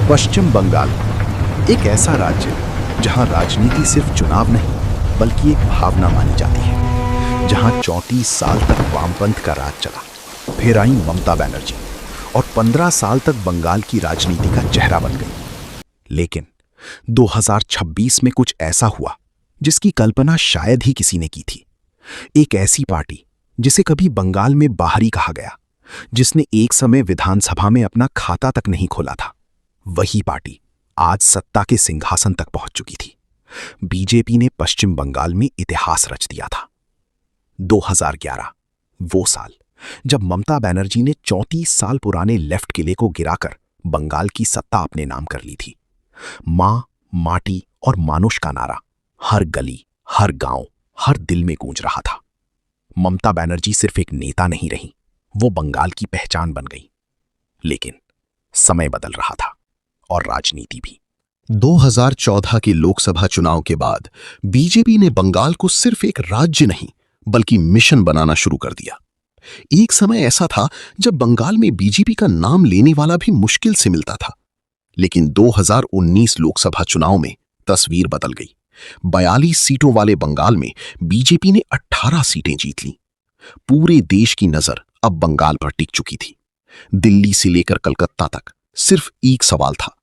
पश्चिम बंगाल एक ऐसा राज्य जहां राजनीति सिर्फ चुनाव नहीं बल्कि एक भावना मानी जाती है, जहां 34 साल तक वामपंथ का राज चला। फिर आई ममता बनर्जी और 15 साल तक बंगाल की राजनीति का चेहरा बन गई। लेकिन 2026 में कुछ ऐसा हुआ जिसकी कल्पना शायद ही किसी ने की थी। एक ऐसी पार्टी जिसे कभी बंगाल में बाहरी कहा गया, जिसने एक समय विधानसभा में अपना खाता तक नहीं खोला था, वही पार्टी आज सत्ता के सिंहासन तक पहुंच चुकी थी। बीजेपी ने पश्चिम बंगाल में इतिहास रच दिया था। 2011 वो साल जब ममता बनर्जी ने 34 साल पुराने लेफ्ट किले को गिराकर बंगाल की सत्ता अपने नाम कर ली थी। मां, माटी और मानुष का नारा हर गली, हर गांव, हर दिल में गूंज रहा था। ममता बनर्जी सिर्फ एक नेता नहीं रही, वो बंगाल की पहचान बन गई। लेकिन समय बदल रहा था और राजनीति भी। 2014 के लोकसभा चुनाव के बाद बीजेपी ने बंगाल को सिर्फ एक राज्य नहीं बल्कि मिशन बनाना शुरू कर दिया। एक समय ऐसा था जब बंगाल में बीजेपी का नाम लेने वाला भी मुश्किल से मिलता था। लेकिन 2019 लोकसभा चुनाव में तस्वीर बदल गई। 42 सीटों वाले बंगाल में बीजेपी ने 18 सीटें जीत लीं। पूरे देश की नजर अब बंगाल पर टिक चुकी थी। दिल्ली से लेकर कलकत्ता तक सिर्फ एक सवाल था,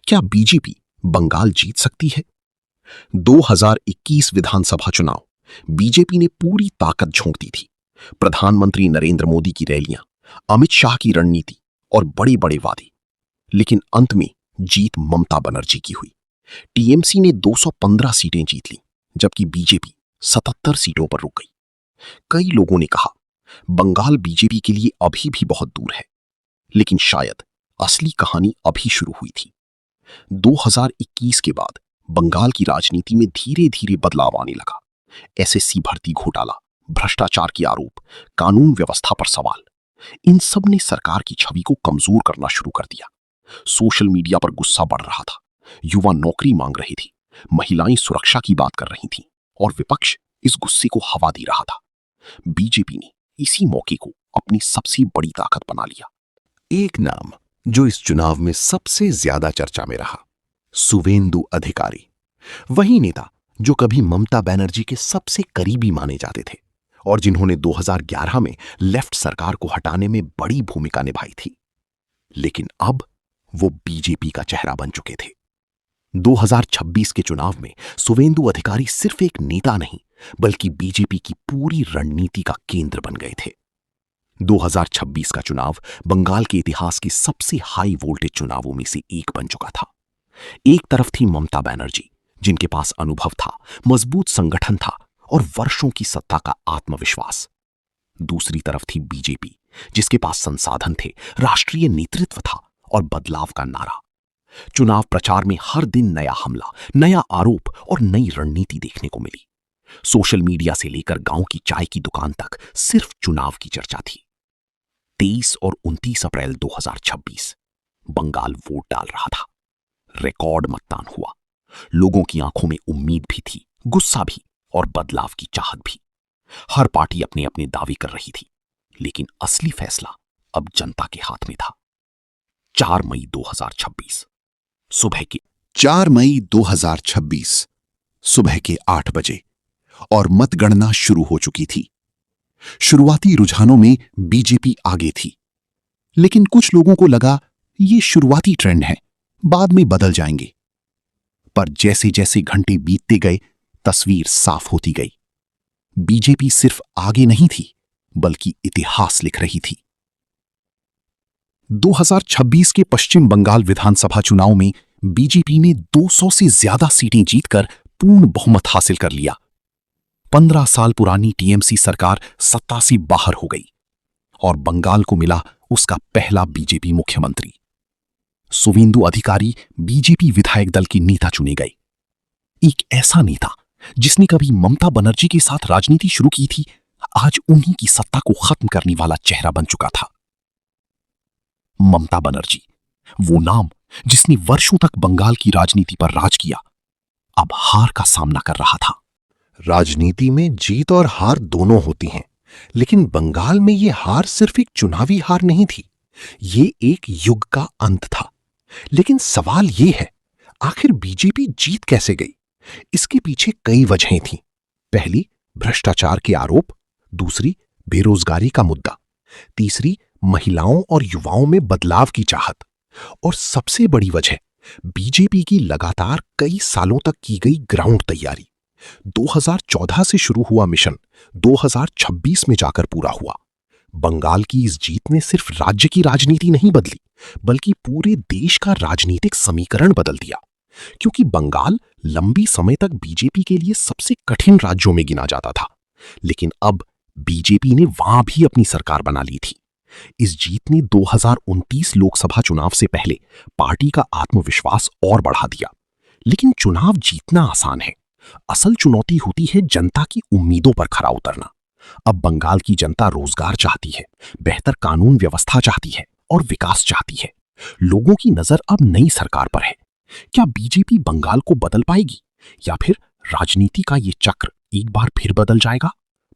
क्या बीजेपी बंगाल जीत सकती है? 2021 विधानसभा चुनाव बीजेपी ने पूरी ताकत झोंक दी थी। प्रधानमंत्री नरेंद्र मोदी की रैलियां, अमित शाह की रणनीति और बड़े बड़े वादे। लेकिन अंत में जीत ममता बनर्जी की हुई। टीएमसी ने 215 सीटें जीत लीं, जबकि बीजेपी 77 सीटों पर रुक गई। कई लोगों ने कहा बंगाल बीजेपी के लिए अभी भी बहुत दूर है, लेकिन शायद असली कहानी अभी शुरू हुई थी। 2021 के बाद बंगाल की राजनीति में धीरे धीरे बदलाव आने लगा। एसएससी भर्ती घोटाला, भ्रष्टाचार के आरोप, कानून व्यवस्था पर सवाल, इन सब ने सरकार की छवि को कमजोर करना शुरू कर दिया। सोशल मीडिया पर गुस्सा बढ़ रहा था, युवा नौकरी मांग रहे थे, महिलाएं सुरक्षा की बात कर रही थीं और विपक्ष इस गुस्से को हवा दे रहा था। बीजेपी ने इसी मौके को अपनी सबसे बड़ी ताकत बना लिया। एक नाम जो इस चुनाव में सबसे ज्यादा चर्चा में रहा, सुवेंदु अधिकारी। वही नेता जो कभी ममता बनर्जी के सबसे करीबी माने जाते थे और जिन्होंने 2011 में लेफ्ट सरकार को हटाने में बड़ी भूमिका निभाई थी। लेकिन अब वो बीजेपी का चेहरा बन चुके थे। 2026 के चुनाव में सुवेंदु अधिकारी सिर्फ एक नेता नहीं बल्कि बीजेपी की पूरी रणनीति का केंद्र बन गए थे। 2026 का चुनाव बंगाल के इतिहास के सबसे हाई वोल्टेज चुनावों में से एक बन चुका था। एक तरफ थी ममता बनर्जी, जिनके पास अनुभव था, मजबूत संगठन था और वर्षों की सत्ता का आत्मविश्वास। दूसरी तरफ थी बीजेपी, जिसके पास संसाधन थे, राष्ट्रीय नेतृत्व था और बदलाव का नारा। चुनाव प्रचार में हर दिन नया हमला, नया आरोप और नई रणनीति देखने को मिली। सोशल मीडिया से लेकर गांव की चाय की दुकान तक सिर्फ चुनाव की चर्चा थी। 23 और 29 अप्रैल 2026 बंगाल वोट डाल रहा था। रिकॉर्ड मतदान हुआ। लोगों की आंखों में उम्मीद भी थी, गुस्सा भी और बदलाव की चाहत भी। हर पार्टी अपने अपने दावे कर रही थी, लेकिन असली फैसला अब जनता के हाथ में था। 4 मई 2026 सुबह के 4 मई 2026 सुबह के 8 बजे और मतगणना शुरू हो चुकी थी। शुरुआती रुझानों में बीजेपी आगे थी, लेकिन कुछ लोगों को लगा ये शुरुआती ट्रेंड है, बाद में बदल जाएंगे। पर जैसे जैसे घंटे बीतते गए तस्वीर साफ होती गई। बीजेपी सिर्फ आगे नहीं थी बल्कि इतिहास लिख रही थी। 2026 के पश्चिम बंगाल विधानसभा चुनाव में बीजेपी ने 200 से ज्यादा सीटें जीतकर पूर्ण बहुमत हासिल कर लिया। 15 साल पुरानी टीएमसी सरकार सत्ता से बाहर हो गई और बंगाल को मिला उसका पहला बीजेपी मुख्यमंत्री। सुवेंदु अधिकारी बीजेपी विधायक दल के नेता चुने गए। एक ऐसा नेता जिसने कभी ममता बनर्जी के साथ राजनीति शुरू की थी, आज उन्हीं की सत्ता को खत्म करने वाला चेहरा बन चुका था। ममता बनर्जी, वो नाम जिसने वर्षों तक बंगाल की राजनीति पर राज किया, अब हार का सामना कर रहा था। राजनीति में जीत और हार दोनों होती हैं, लेकिन बंगाल में ये हार सिर्फ एक चुनावी हार नहीं थी, ये एक युग का अंत था। लेकिन सवाल यह है, आखिर बीजेपी जीत कैसे गई? इसके पीछे कई वजहें थीं। पहली, भ्रष्टाचार के आरोप। दूसरी, बेरोजगारी का मुद्दा। तीसरी, महिलाओं और युवाओं में बदलाव की चाहत। और सबसे बड़ी वजह, बीजेपी की लगातार कई सालों तक की गई ग्राउंड तैयारी। 2014 से शुरू हुआ मिशन 2026 में जाकर पूरा हुआ। बंगाल की इस जीत ने सिर्फ राज्य की राजनीति नहीं बदली, बल्कि पूरे देश का राजनीतिक समीकरण बदल दिया। क्योंकि बंगाल लंबी समय तक बीजेपी के लिए सबसे कठिन राज्यों में गिना जाता था, लेकिन अब बीजेपी ने वहां भी अपनी सरकार बना ली थी। इस जीत ने 2029 लोकसभा चुनाव से पहले पार्टी का आत्मविश्वास और बढ़ा दिया। लेकिन चुनाव जीतना आसान है, असल चुनौती होती है जनता की उम्मीदों पर खरा उतरना। अब बंगाल की जनता रोजगार चाहती है, बेहतर कानून व्यवस्था चाहती है और विकास चाहती है। लोगों की नजर अब नई सरकार पर है। क्या बीजेपी बंगाल को बदल पाएगी, या फिर राजनीति का ये चक्र एक बार फिर बदल जाएगा?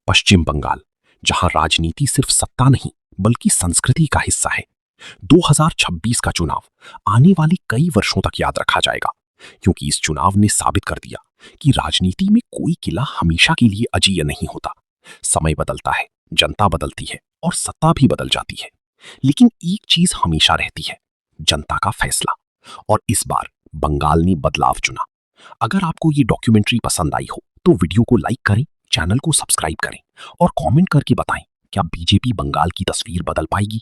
पश्चिम बंगाल, जहां राजनीति सिर्फ सत्ता नहीं बल्कि संस्कृति का हिस्सा है। 2026 का चुनाव आने वाले कई वर्षों तक याद रखा जाएगा, क्योंकि इस चुनाव ने साबित कर दिया कि राजनीति में कोई किला हमेशा के लिए अजेय नहीं होता। समय बदलता है, जनता बदलती है और सत्ता भी बदल जाती है, लेकिन एक चीज हमेशा रहती है, जनता का फैसला। और इस बार बंगाल ने बदलाव चुना। अगर आपको ये डॉक्यूमेंट्री पसंद आई हो तो वीडियो को लाइक करें, चैनल को सब्सक्राइब करें और कमेंट करके बताएं, क्या बीजेपी बंगाल की तस्वीर बदल पाएगी?